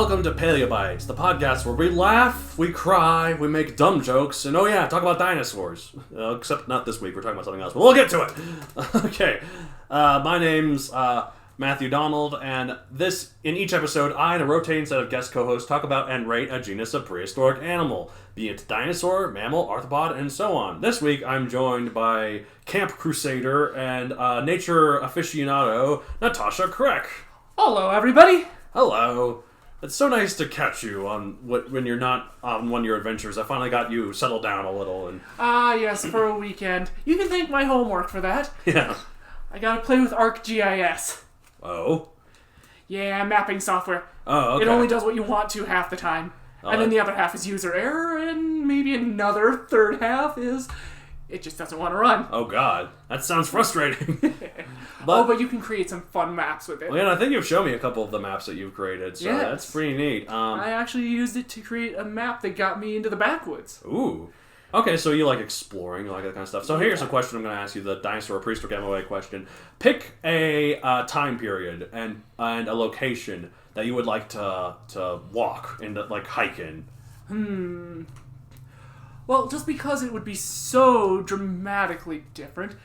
Welcome to Paleobites, the podcast where we laugh, we cry, we make dumb jokes, and oh yeah, talk about dinosaurs. Except not this week, we're talking about something else, but we'll get to it! Okay, my name's Matthew Donald, and in each episode, I and a rotating set of guest co-hosts talk about and rate a genus of prehistoric animal, be it dinosaur, mammal, arthropod, and so on. This week, I'm joined by camp crusader and nature aficionado, Natasha Krech. Hello, everybody! Hello. It's so nice to catch you when you're not on one of your adventures. I finally got you settled down a little. And yes, for a weekend. You can thank my homework for that. yeah. I gotta play with ArcGIS. Oh? Yeah, mapping software. Oh, okay. It only does what you want to half the time. And then the other half is user error, and maybe another third half is it just doesn't want to run. Oh, God. That sounds frustrating. But you can create some fun maps with it. Well, yeah, I think you've shown me a couple of the maps that you've created, so yes. That's pretty neat. I actually used it to create a map that got me into the backwoods. Ooh. Okay, so you like exploring, you like that kind of stuff. So here's a question I'm going to ask you, the dinosaur prehistoric MOA question. Pick a time period and a location that you would like to walk and like hike in. Well, just because it would be so dramatically different,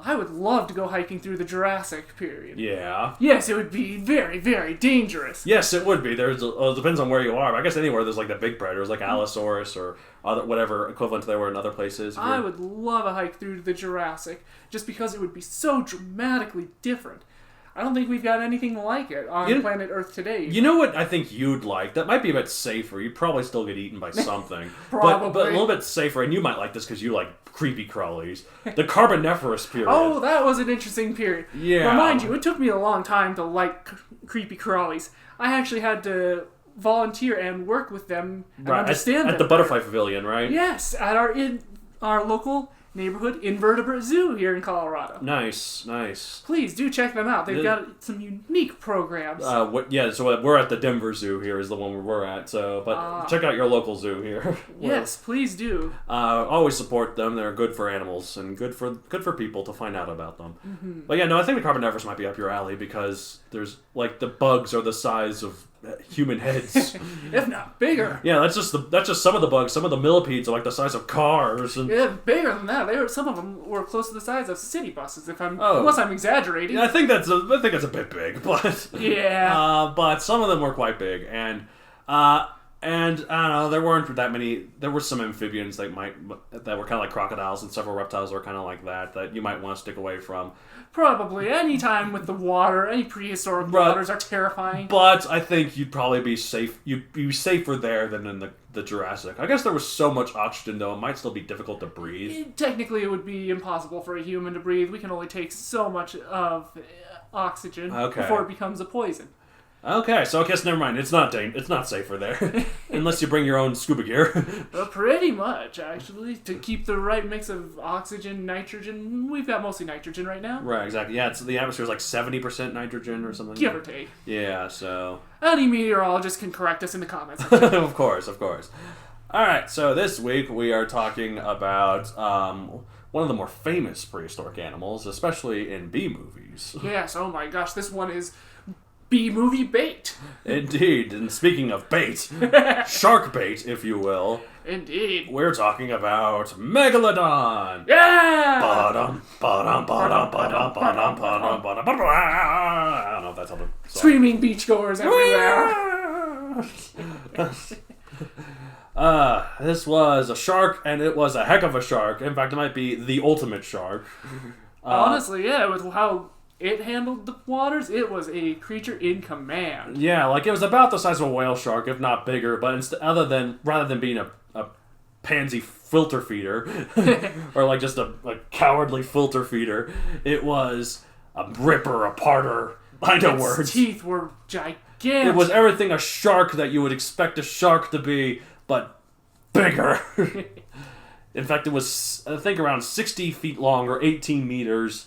I would love to go hiking through the Jurassic period. Yeah. Yes, it would be very, very dangerous. Yes, it would be. It depends on where you are. But I guess anywhere there's like the big predators, like Allosaurus or other whatever equivalent they were in other places. I would love a hike through the Jurassic, just because it would be so dramatically different. I don't think we've got anything like it on planet Earth today. You know what I think you'd like? That might be a bit safer. You'd probably still get eaten by something. Probably. But a little bit safer, and you might like this because you like creepy crawlies. The Carboniferous period. Oh, that was an interesting period. Yeah. Remind you, it took me a long time to like creepy crawlies. I actually had to volunteer and work with them and understand them. At the Butterfly Pavilion, right? Yes, at our local neighborhood invertebrate zoo here in Colorado. Nice, nice. Please do check them out. They've got some unique programs. So we're at the Denver Zoo here is the one where we're at. So, but check out your local zoo here. Yes, please do. Always support them. They're good for animals and good for people to find out about them. Mm-hmm. But yeah, no, I think the Carboniferous might be up your alley because there's like the bugs are the size of human heads, if not bigger. Yeah, that's just some of the bugs. Some of the millipedes are like the size of cars. And yeah, bigger than that. Some of them were close to the size of city buses. Unless I'm exaggerating. Yeah, I think that's a bit big, but yeah. But some of them were quite big, and I don't know. There weren't that many. There were some amphibians that were kind of like crocodiles, and several reptiles were kind of like that you might want to stick away from. Probably. Any time with the water, any prehistoric waters are terrifying. But I think you'd probably be safe. You'd be safer there than in the Jurassic. I guess there was so much oxygen, though, it might still be difficult to breathe. Technically, it would be impossible for a human to breathe. We can only take so much of oxygen before it becomes a poison. Okay, so I guess never mind. It's not safer there, unless you bring your own scuba gear. Pretty much, actually, to keep the right mix of oxygen, nitrogen. We've got mostly nitrogen right now. Right, exactly. Yeah, the atmosphere is like 70% nitrogen or something. Give or take. Yeah, so any meteorologist can correct us in the comments section. Of course. All right, so this week we are talking about one of the more famous prehistoric animals, especially in B movies. Yes. Oh my gosh, this one is B-movie bait. Indeed. And speaking of bait, shark bait, if you will. Indeed. We're talking about megalodon. Yeah! Ba-dum, ba-dum, ba-dum, ba-dum, ba-dum, ba-dum, ba-dum, ba-dum. I don't know if that's how the song. Screaming beachgoers everywhere. This was a shark, and it was a heck of a shark. In fact, it might be the ultimate shark. Honestly, yeah, with how it handled the waters, it was a creature in command. Yeah, like it was about the size of a whale shark, if not bigger. But rather than being a pansy filter feeder, or like just a cowardly filter feeder, it was a ripper, a parter. I know words. Its teeth were gigantic. It was everything a shark that you would expect a shark to be, but bigger. In fact, it was I think around 60 feet long or 18 meters.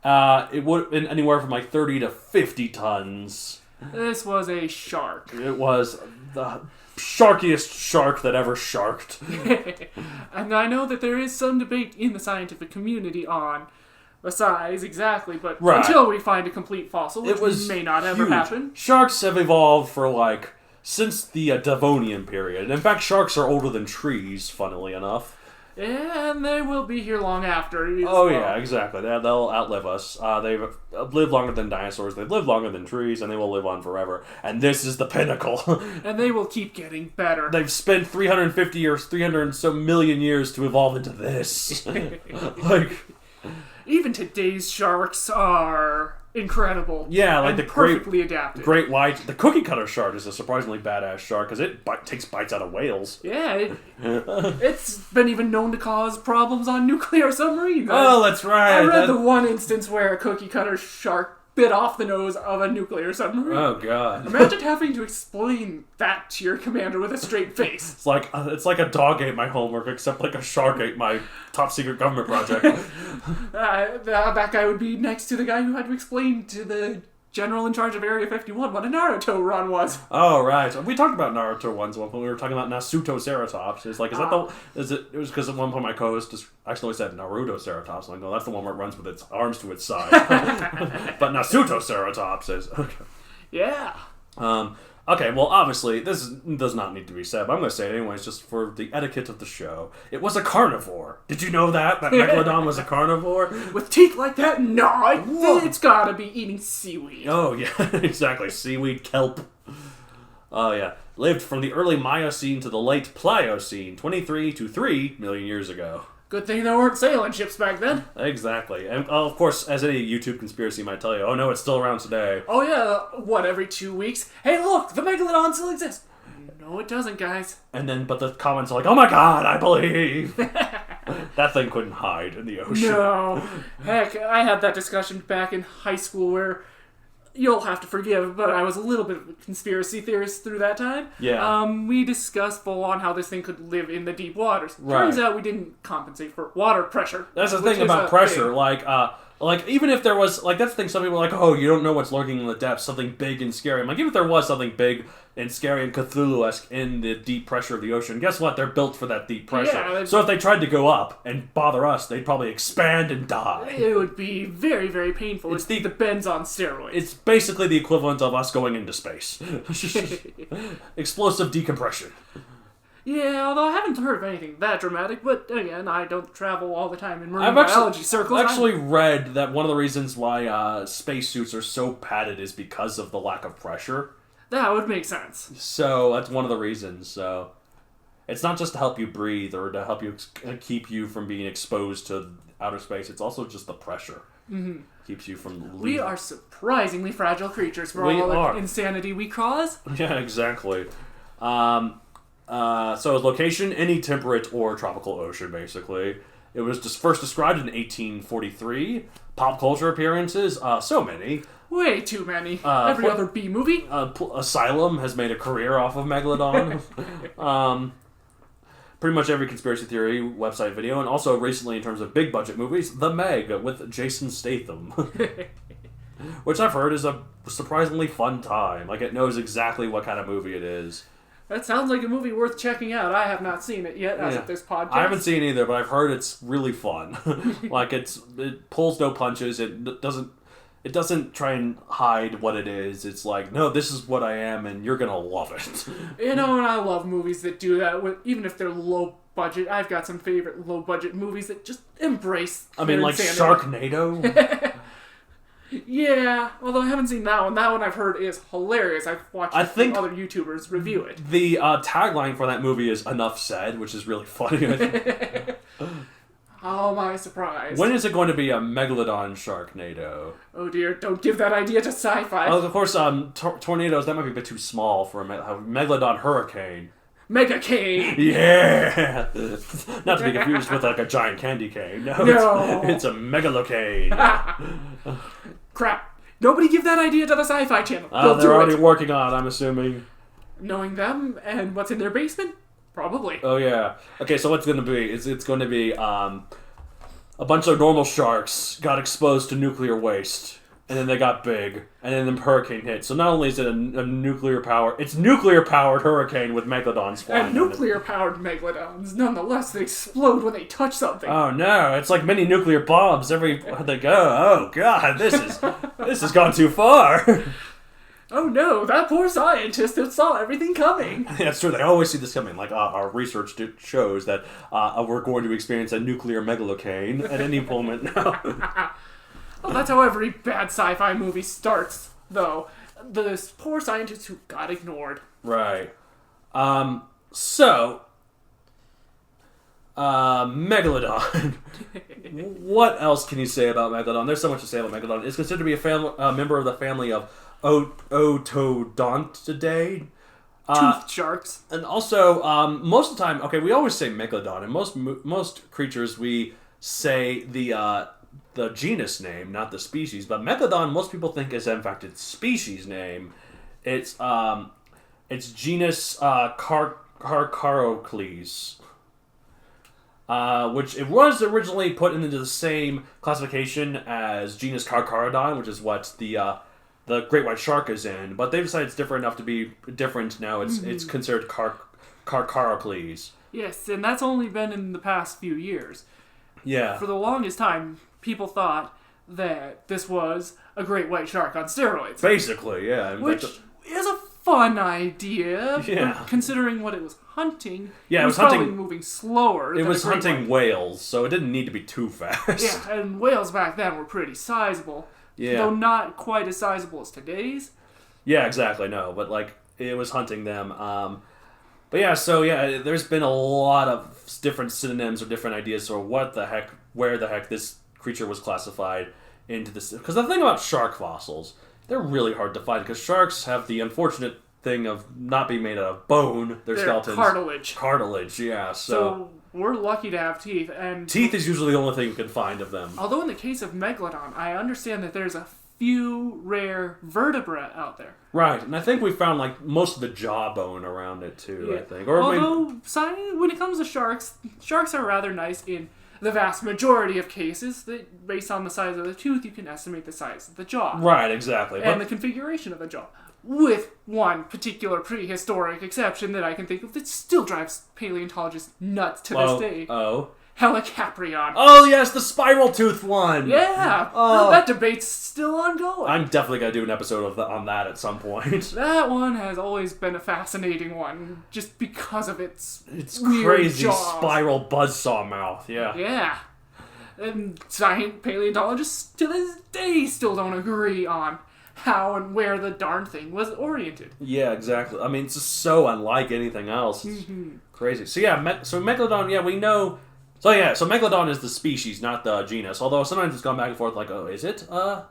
It would have been anywhere from like 30 to 50 tons. This was a shark. It was the sharkiest shark that ever sharked. And I know that there is some debate in the scientific community on the size exactly, but until we find a complete fossil, which may not ever happen. Sharks have evolved for like since the Devonian period. In fact, sharks are older than trees, funnily enough. And they will be here long after. Yeah, exactly. They'll outlive us. They've lived longer than dinosaurs. They've lived longer than trees, and they will live on forever. And this is the pinnacle. And they will keep getting better. They've spent 350 years, 300 and so million years to evolve into this. Like, even today's sharks are incredible. Yeah, like and the perfectly adapted. Great white. The cookie cutter shark is a surprisingly badass shark because it takes bites out of whales. Yeah, it's been even known to cause problems on nuclear submarines. Oh, that's right. I read the one instance where a cookie cutter shark bit off the nose of a nuclear submarine. Oh, God. Imagine having to explain that to your commander with a straight face. It's like a dog ate my homework, except like a shark ate my top secret government project. That guy would be next to the guy who had to explain to the general in charge of Area 51 what a Naruto run was. Oh, right. We talked about Naruto once when we were talking about Nasuto Ceratops. It's like, it was because at one point my co-host just accidentally said Naruto Ceratops. I'm like, no, that's the one where it runs with its arms to its side. But Nasuto Ceratops is... Okay. Yeah. Okay, well, obviously, this does not need to be said, but I'm going to say it anyways, just for the etiquette of the show. It was a carnivore. Did you know that? That megalodon was a carnivore? With teeth like that? No, it's gotta be eating seaweed. Oh, yeah, exactly. Seaweed, kelp. Oh, yeah. Lived from the early Miocene to the late Pliocene, 23 to 3 million years ago. Good thing there weren't sailing ships back then. Exactly. And, of course, as any YouTube conspiracy might tell you, oh no, it's still around today. Oh yeah, every 2 weeks? Hey look, the megalodon still exists. No, it doesn't, guys. And then, but the comments are like, oh my god, I believe. That thing couldn't hide in the ocean. No. Heck, I had that discussion back in high school where... You'll have to forgive, but I was a little bit of a conspiracy theorist through that time. Yeah. We discussed full on how this thing could live in the deep waters. Right. Turns out we didn't compensate for water pressure. That's the thing about pressure. Like, even if there was, like, that's the thing, some people are like, oh, you don't know what's lurking in the depths, something big and scary. I'm like, even if there was something big and scary and Cthulhu-esque in the deep pressure of the ocean, guess what? They're built for that deep pressure. Yeah, so if they tried to go up and bother us, they'd probably expand and die. It would be very, very painful. It's the bends on steroids. It's basically the equivalent of us going into space. Explosive decompression. Yeah, although I haven't heard of anything that dramatic, but again, I don't travel all the time in marine biology circles. I've actually read that one of the reasons why spacesuits are so padded is because of the lack of pressure. That would make sense. So that's one of the reasons. So it's not just to help you breathe or to help you keep you from being exposed to outer space. It's also just the pressure. Mm-hmm. Keeps you from leaving. We are surprisingly fragile creatures for all the insanity we cause. Yeah, exactly. So location, any temperate or tropical ocean, basically. It was just first described in 1843. Pop culture appearances, so many. Way too many. Every other B movie. Asylum has made a career off of Megalodon. Pretty much every conspiracy theory website video, and also recently in terms of big budget movies, The Meg with Jason Statham. Which I've heard is a surprisingly fun time. Like, it knows exactly what kind of movie it is. That sounds like a movie worth checking out. I have not seen it yet as of this podcast. I haven't seen it either, but I've heard it's really fun. Like, it pulls no punches. It doesn't try and hide what it is. It's like, no, this is what I am, and you're gonna love it. You know, and I love movies that do that, even if they're low budget. I've got some favorite low budget movies that just embrace like insanity. Sharknado? Yeah, although I haven't seen that one. That one I've heard is hilarious. I've watched other YouTubers review it. The tagline for that movie is "Enough Said," which is really funny. Oh, my surprise. When is it going to be a Megalodon Sharknado? Oh dear, don't give that idea to sci-fi. Well, of course, tornadoes, that might be a bit too small for a Megalodon Hurricane. Mega cane! Yeah! Not to be confused with like a giant candy cane. No. It's a megalocane. Crap. Nobody give that idea to the Sci-Fi Channel. They're already working on it, I'm assuming. Knowing them and what's in their basement? Probably. Oh, yeah. Okay, so what's going to be? It's going to be a bunch of normal sharks got exposed to nuclear waste. And then they got big, and then the hurricane hit. So not only is it a nuclear-powered hurricane with megalodons flying. And nuclear-powered megalodons, nonetheless, they explode when they touch something. Oh no, it's like mini nuclear bombs everywhere they go. Oh god, this has gone too far. Oh no, that poor scientist that saw everything coming. That's true. They always see this coming. Like our research shows that we're going to experience a nuclear megalocane at any moment now. Well, that's how every bad sci-fi movie starts, though. The poor scientist who got ignored. Right. Megalodon. What else can you say about Megalodon? There's so much to say about Megalodon. It's considered to be a member of the family of Otodontidae. Toothed sharks. And also, most of the time, okay, we always say Megalodon, and most creatures we say the genus name, not the species. But Megalodon, most people think is in fact its species name. It's genus Carcarocles. Which it was originally put into the same classification as genus Carcharodon, which is what the great white shark is in, but they decided it's different enough to be different now. It's considered Carcarocles. Yes, and that's only been in the past few years. Yeah. For the longest time, people thought that this was a great white shark on steroids. Basically, yeah. Which is a fun idea, yeah. Considering what it was hunting. Yeah, it was hunting, probably moving slower. It was hunting whales, so it didn't need to be too fast. Yeah, and whales back then were pretty sizable. Yeah. Though not quite as sizable as today's. Yeah, exactly. No, but like it was hunting them. But yeah, so yeah, there's been a lot of different synonyms or different ideas for where the heck this creature was classified into this. Because the thing about shark fossils, they're really hard to find because sharks have the unfortunate thing of not being made out of bone. They're skeletons. Cartilage, yeah. So we're lucky to have teeth, and teeth is usually the only thing you can find of them. Although in the case of Megalodon, I understand that there's a few rare vertebrae out there. Right, and I think we found like most of the jawbone around it too. Yeah. I think. Although when it comes to sharks are rather nice in the vast majority of cases. That based on the size of the tooth, you can estimate the size of the jaw. Right, exactly. And the configuration of the jaw. With one particular prehistoric exception that I can think of that still drives paleontologists nuts to this day. Oh. Helicaprion. Oh, yes, the spiral tooth one. Yeah. Oh. That debate's still ongoing. I'm definitely going to do an episode on that at some point. That one has always been a fascinating one just because of its crazy jaws. Spiral buzzsaw mouth. Yeah. Yeah. And paleontologists to this day still don't agree on how and where the darn thing was oriented. Yeah, exactly. I mean, it's just so unlike anything else. It's crazy. So yeah, Megalodon, yeah, we know. So yeah, so Megalodon is the species, not the genus. Although sometimes it's gone back and forth like, oh, is it a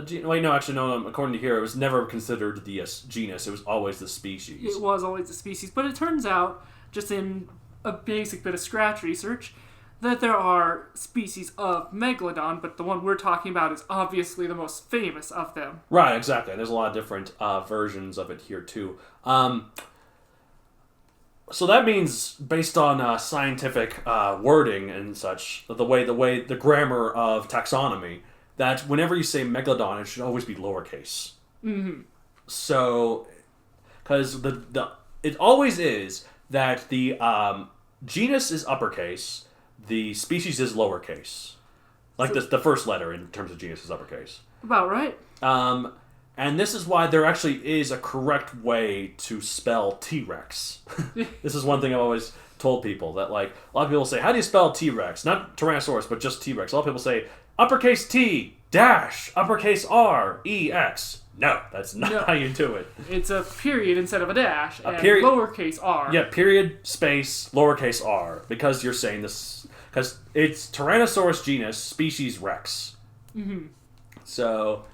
genus? Wait, no, actually, no, according to here, it was never considered the genus. It was always the species. It was always the species. But it turns out, just in a basic bit of scratch research, that there are species of Megalodon, but the one we're talking about is obviously the most famous of them. Right, exactly. There's a lot of different versions of it here, too. So that means, based on scientific wording and such, the grammar of taxonomy, that whenever you say Megalodon, it should always be lowercase. Mm-hmm. So, because it always is that the genus is uppercase, the species is lowercase. Like the first letter in terms of genus is uppercase. About right. And this is why there actually is a correct way to spell T-Rex. This is one thing I've always told people, that like a lot of people say, how do you spell T-Rex? Not Tyrannosaurus, but just T-Rex. A lot of people say uppercase T dash uppercase R E X. No, that's not how you do it. It's a period instead of a dash, and period, lowercase r. Yeah, period, space, lowercase r, because you're saying this, because it's Tyrannosaurus genus, species Rex. Mm-hmm. So,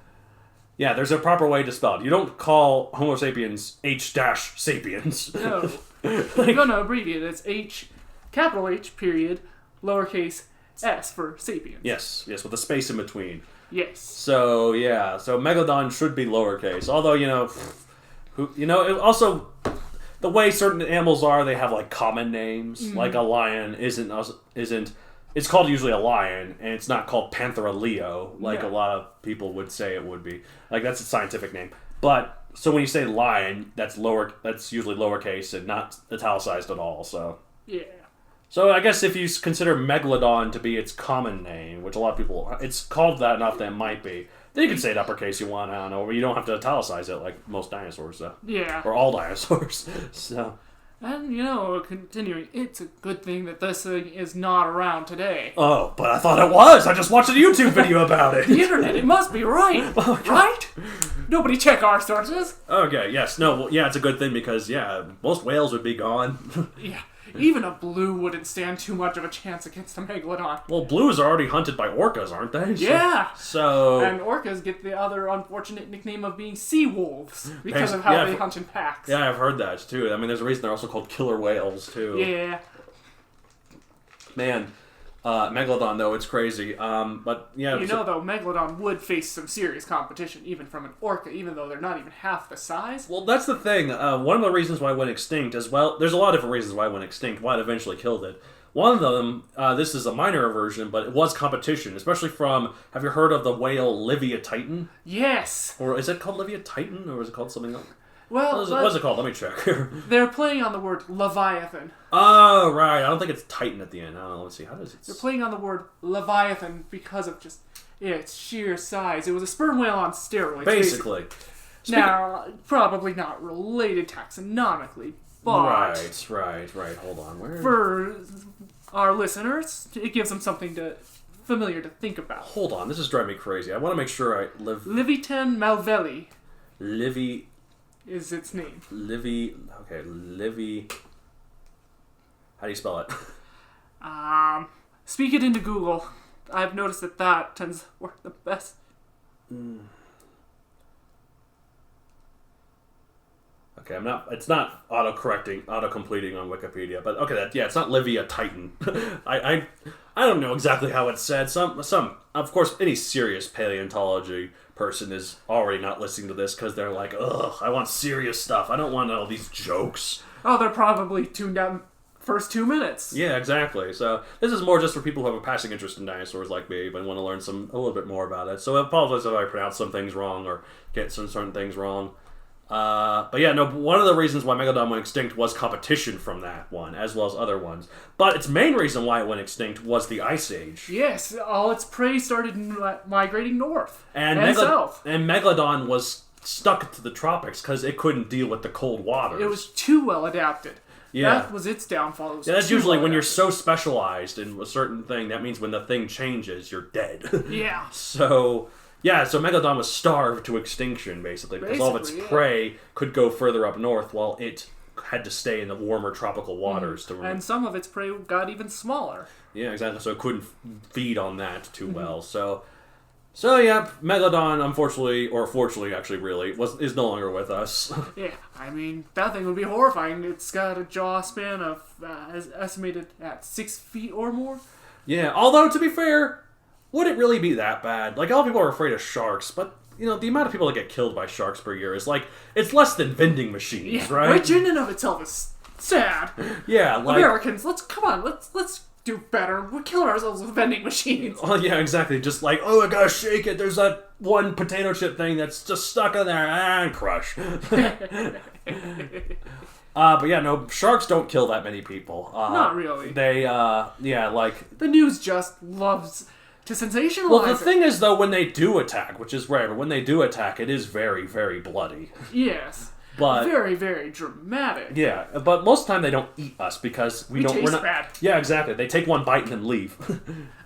yeah, there's a proper way to spell it. You don't call Homo sapiens H-sapiens. No. You're going to abbreviate it. It's H, capital H, period, lowercase s for sapiens. Yes, with a space in between. Yes. So, yeah, so Megalodon should be lowercase. Although, also, the way certain animals are, they have, like, common names. Mm-hmm. Like a lion isn't... It's called usually a lion, and it's not called Panthera leo, like a lot of people would say it would be. Like, that's a scientific name. But, so when you say lion, that's usually lowercase and not italicized at all, so... Yeah. So I guess if you consider megalodon to be its common name, which a lot of people, it's called that enough that it might be, then you can say it uppercase you want, I don't know, but you don't have to italicize it like most dinosaurs, though. Yeah. Or all dinosaurs. So. And, continuing, it's a good thing that this thing is not around today. Oh, but I thought it was! I just watched a YouTube video about it! The internet, it must be right! Right? Nobody check our sources! Okay, yes, no, well, yeah, it's a good thing because, yeah, most whales would be gone. Yeah. Even a blue wouldn't stand too much of a chance against a megalodon. Well, blues are already hunted by orcas, aren't they? Yeah! So... And orcas get the other unfortunate nickname of being sea wolves because of how they hunt in packs. Yeah, I've heard that, too. I mean, there's a reason they're also called killer whales, too. Yeah. Man, megalodon, though, it's crazy. But, yeah... though, megalodon would face some serious competition, even from an orca, even though they're not even half the size. Well, that's the thing. One of the reasons why it went extinct as well... There's a lot of different reasons why it went extinct, why it eventually killed it. One of them, this is a minor version, but it was competition, especially from... Have you heard of the whale Livyatitan? Yes! Or is it called Livyatitan, or is it called something else? Well, what is it called? Let me check. They're playing on the word Leviathan. Oh, right. I don't think it's Titan at the end. I don't know. Let's see. How does it... They're playing on the word Leviathan because of just its sheer size. It was a sperm whale on steroids. Basically. Now, probably not related taxonomically, but... Right. Hold on. Where... For our listeners, it gives them something familiar to think about. Hold on. This is driving me crazy. I want to make sure I live... Livyatan malvelli. Livy... is its name. Livy... Okay, Livy... How do you spell it? Speak it into Google. I've noticed that tends to work the best. Okay, it's not auto-completing on Wikipedia, but okay, it's not Livyatitan. I don't know exactly how it's said. Some, of course, any serious paleontology person is already not listening to this because they're like, ugh, I want serious stuff. I don't want all these jokes. Oh, they're probably tuned out first 2 minutes. Yeah, exactly. So this is more just for people who have a passing interest in dinosaurs like me, but want to learn a little bit more about it. So I apologize if I pronounce some things wrong or get some certain things wrong. But yeah, no, one of the reasons why Megalodon went extinct was competition from that one, as well as other ones. But its main reason why it went extinct was the Ice Age. Yes, all its prey started migrating north and south. And Megalodon was stuck to the tropics because it couldn't deal with the cold waters. It was too well adapted. Yeah. That was its downfall. That's usually when you're so specialized in a certain thing, that means when the thing changes, you're dead. Yeah. So Megalodon was starved to extinction, basically, because all of its prey could go further up north while it had to stay in the warmer tropical waters. And some of its prey got even smaller. Yeah, exactly, so it couldn't feed on that too well. So yeah, Megalodon, unfortunately, or fortunately, actually, really, is no longer with us. Yeah, I mean, that thing would be horrifying. It's got a jaw span of, estimated at 6 feet or more. Yeah, although, to be fair, would it really be that bad? Like, a lot of people are afraid of sharks, but, the amount of people that get killed by sharks per year is, it's less than vending machines, right? Which in and of itself is sad. Yeah, Americans, let's do better. We're killing ourselves with vending machines. Oh, yeah, exactly. Just oh, I gotta shake it. There's that one potato chip thing that's just stuck in there. And crush. But yeah, no, sharks don't kill that many people. Not really. They, the news just loves to sensationalize Well, the thing is, though, when they do attack, which is rare, but when they do attack, it is very, very bloody. Yes. But very, very dramatic. Yeah, but most of the time they don't eat us because we're not bad. Yeah, exactly. They take one bite and then leave.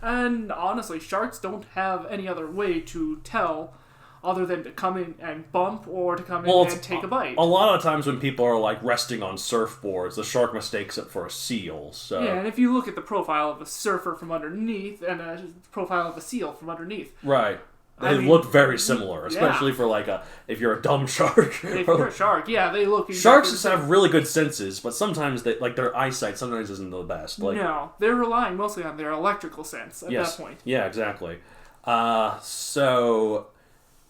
And honestly, sharks don't have any other way to tell other than to come in and bump or to come in and take a bite. A lot of times when people are resting on surfboards, the shark mistakes it for a seal. So yeah, and if you look at the profile of a surfer from underneath and a profile of a seal from underneath, right. They look very similar, especially for if you're a dumb shark. If you're a shark, yeah, they look. Sharks have really good senses, but sometimes their eyesight sometimes isn't the best. No, they're relying mostly on their electrical sense at that point. Yeah, exactly. So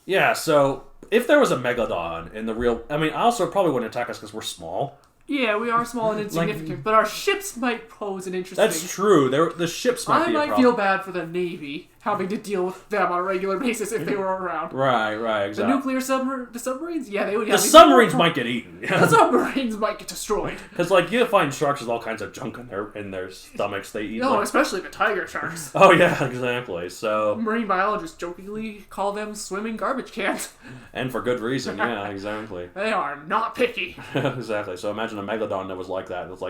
if there was a megalodon in the real, I also probably wouldn't attack us because we're small. Yeah, we are small and insignificant, but our ships might pose an interesting... That's true. The ships might be a problem. I might feel bad for the Navy having to deal with them on a regular basis if they were around. Right, exactly. The nuclear submarines, yeah, they would. The submarines might get eaten. The submarines might get destroyed. Because you find sharks with all kinds of junk in their stomachs. They eat. No, especially the tiger sharks. Oh yeah, exactly. So marine biologists jokingly call them swimming garbage cans. And for good reason. Yeah, exactly. They are not picky. Exactly. So imagine a megalodon that was like that. It's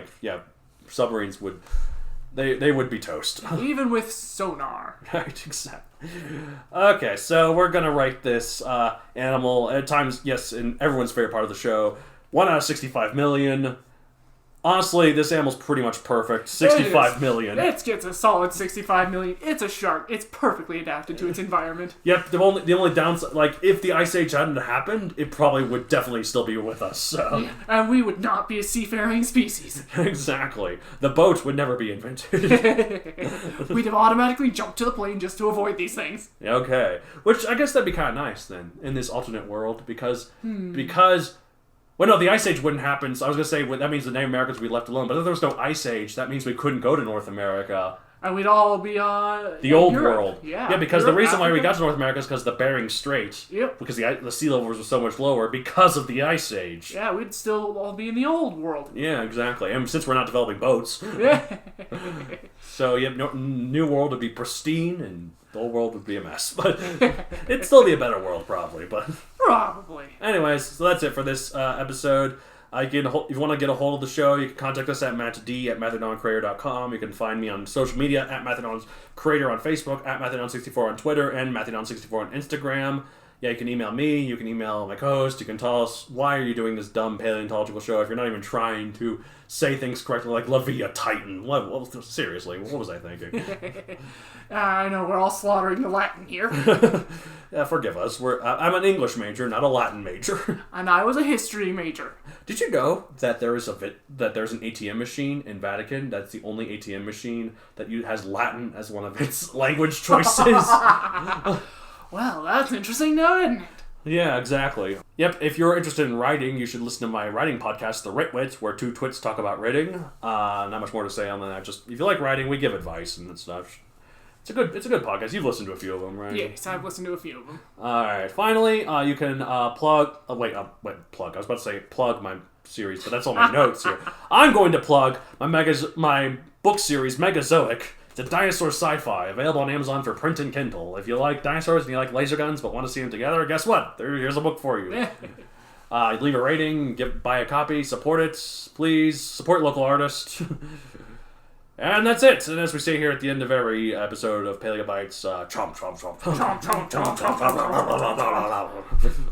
submarines would. They would be toast. Even with sonar. Right, exactly. Okay, so we're going to rate this animal, at times, yes, in everyone's favorite part of the show, 1 out of 65 million. Honestly, this animal's pretty much perfect. 65 million. It gets a solid 65 million. It's a shark. It's perfectly adapted to its environment. Yep, the only downside, if the Ice Age hadn't happened, it probably would definitely still be with us, so... Yeah, and we would not be a seafaring species. Exactly. The boat would never be invented. We'd have automatically jumped to the plane just to avoid these things. Okay. Which, I guess that'd be kind of nice, then, in this alternate world, because... Well, no, the Ice Age wouldn't happen, so I was going to say, that means the Native Americans would be left alone. But if there was no Ice Age, that means we couldn't go to North America. And we'd all be on... the old Europe. world. Yeah, because Europe, the reason why we Africa. got to North America is because the Bering Strait. Yep. Because the sea levels were so much lower because of the Ice Age. Yeah, we'd still all be in the old world. Yeah, exactly. And since we're not developing boats. Yeah. So, new world would be pristine, and the old world would be a mess. But it'd still be a better world, probably. But Probably. anyways, so that's it for this episode. If you want to get a hold of the show, you can contact us at mattd@mathedoncreator.com. You can find me on social media at mathedonscreator on Facebook, at mathedon64 on Twitter, and mathedon64 on Instagram. Yeah, you can email me, you can email my co-host, you can tell us, why are you doing this dumb paleontological show if you're not even trying to say things correctly, like Leviathan? Seriously, what was I thinking? I know, we're all slaughtering the Latin here. Yeah, forgive us. I'm an English major, not a Latin major. And I was a history major. Did you know that there's an ATM machine in Vatican that's the only ATM machine that has Latin as one of its language choices? Well, that's interesting now, isn't it? Yeah, exactly. Yep, if you're interested in writing, you should listen to my writing podcast, The Writwits, where two twits talk about writing. Not much more to say on that. Just, if you like writing, we give advice and stuff. It's a good podcast. You've listened to a few of them, right? Yes, I've listened to a few of them. Alright, finally, you can plug... plug. I was about to say plug my series, but that's all my notes here. I'm going to plug my book series, Megazoic. It's a dinosaur sci-fi, available on Amazon for print and Kindle. If you like dinosaurs and you like laser guns but want to see them together, guess what? Here's a book for you. Leave a rating, buy a copy, support it, please. Support local artists. And that's it. And as we say here at the end of every episode of Paleobites, chomp, chomp, chomp. Chomp, chomp, chomp, chomp, chomp, chomp, chomp, chomp, chomp.